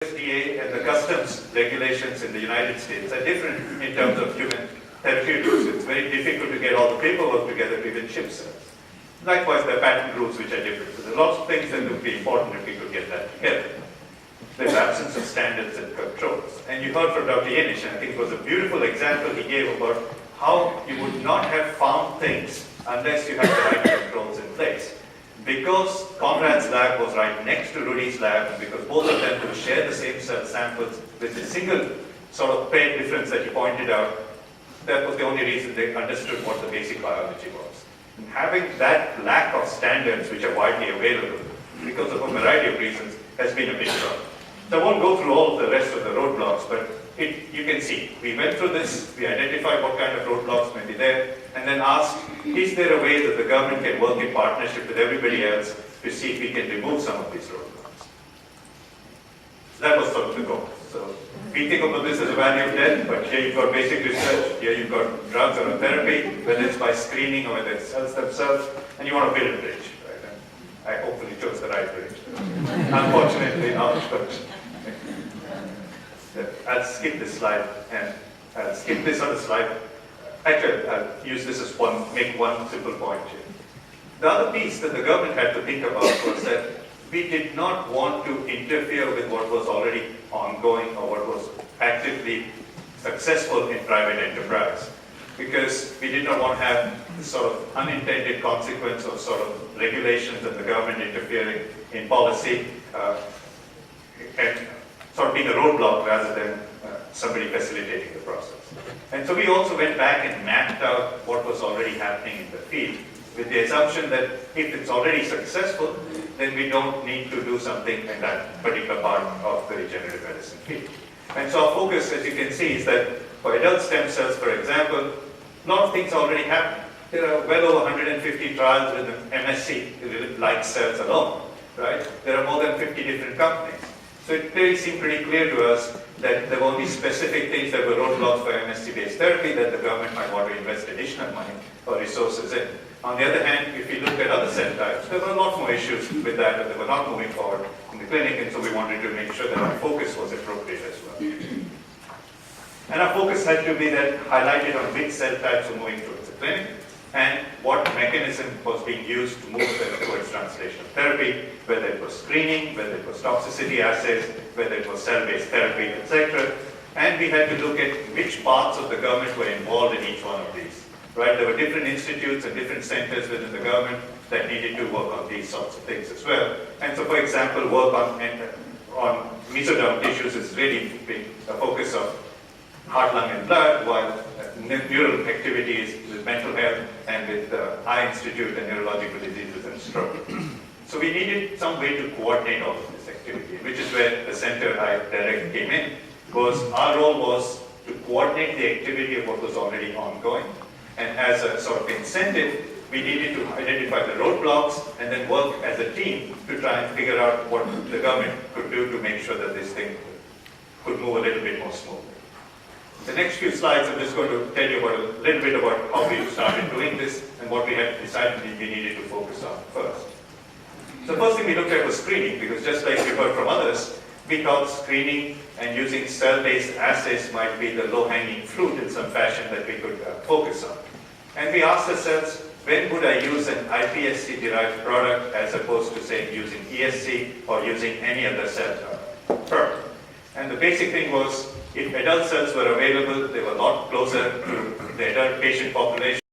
USDA and the customs regulations in the United States are different in terms of human therapeutics. It's very difficult to get all the paperwork together to even ship cells. Likewise, there are patent rules which are different. So there are lots of things that would be important if we could get that together. There's absence of standards and controls. And you heard from Dr. Yenish, and I think it was a beautiful example he gave about how you would not have found things unless you had the right controls in place. Because Conrad's lab was right next to Rudy's lab, and because both of them could share the same cell samples with a single sort of pair difference that he pointed out, that was the only reason they understood what the basic biology was. And having that lack of standards which are widely available, because of a variety of reasons, has been a big problem. So I won't go through all of the rest of the roadblocks, but you can see, we went through this, we identified what kind of roadblocks may be there, and then asked, is there a way that the government can work in partnership with everybody else to see if we can remove some of these roadblocks? So that was sort of the goal. So we think about this as a value of death, but here you've got basic research, here you've got drugs or a therapy, whether it's by screening or whether it's cells themselves, and you want to build a bridge. Right? And I hopefully chose the right bridge. Unfortunately not, but I'll skip this slide, and I'll skip this on the slide. Actually, I'll use this as make one simple point here. The other piece that the government had to think about was that we did not want to interfere with what was already ongoing or what was actively successful in private enterprise, because we did not want to have this sort of unintended consequence of sort of regulations and the government interfering in policy and sort of being a roadblock rather than somebody facilitating the process. And so we also went back and mapped out what was already happening in the field with the assumption that if it's already successful, then we don't need to do something in that particular part of the regenerative medicine field. And so our focus, as you can see, is that for adult stem cells, for example, a lot of things already happen. There are well over 150 trials with MSC-like cells alone, right? There are more than 50 different companies. So it clearly seemed pretty clear to us that there were only specific things that were roadblocks for MSC-based therapy that the government might want to invest additional money or resources in. On the other hand, if you look at other cell types, there were a lot more issues with that, and they were not moving forward in the clinic, and so we wanted to make sure that our focus was appropriate as well. And our focus had to be that highlighted on which cell types were moving towards the clinic, and what mechanism was being used to move them towards translational therapy, whether it was screening, whether it was toxicity assays, whether it was cell-based therapy, etc. And we had to look at which parts of the government were involved in each one of these. Right? There were different institutes and different centers within the government that needed to work on these sorts of things as well. And so, for example, work on mesoderm tissues is really been a focus of heart, lung, and blood, while neural activities with mental health and with the Eye Institute and neurological diseases and stroke. So we needed some way to coordinate all of this activity, which is where the center I direct came in, because our role was to coordinate the activity of what was already ongoing. And as a sort of incentive, we needed to identify the roadblocks and then work as a team to try and figure out what the government could do to make sure that this thing could move a little bit more smoothly. The next few slides, I'm just going to tell you about a little bit about how we started doing this and what we had decided we needed to focus on first. The first thing we looked at was screening, because just like we heard from others, we thought screening and using cell-based assays might be the low-hanging fruit in some fashion that we could focus on. And we asked ourselves, when would I use an iPSC-derived product as opposed to, say, using ESC or using any other cell product? And the basic thing was, if adult cells were available, they were a lot closer to the adult patient population.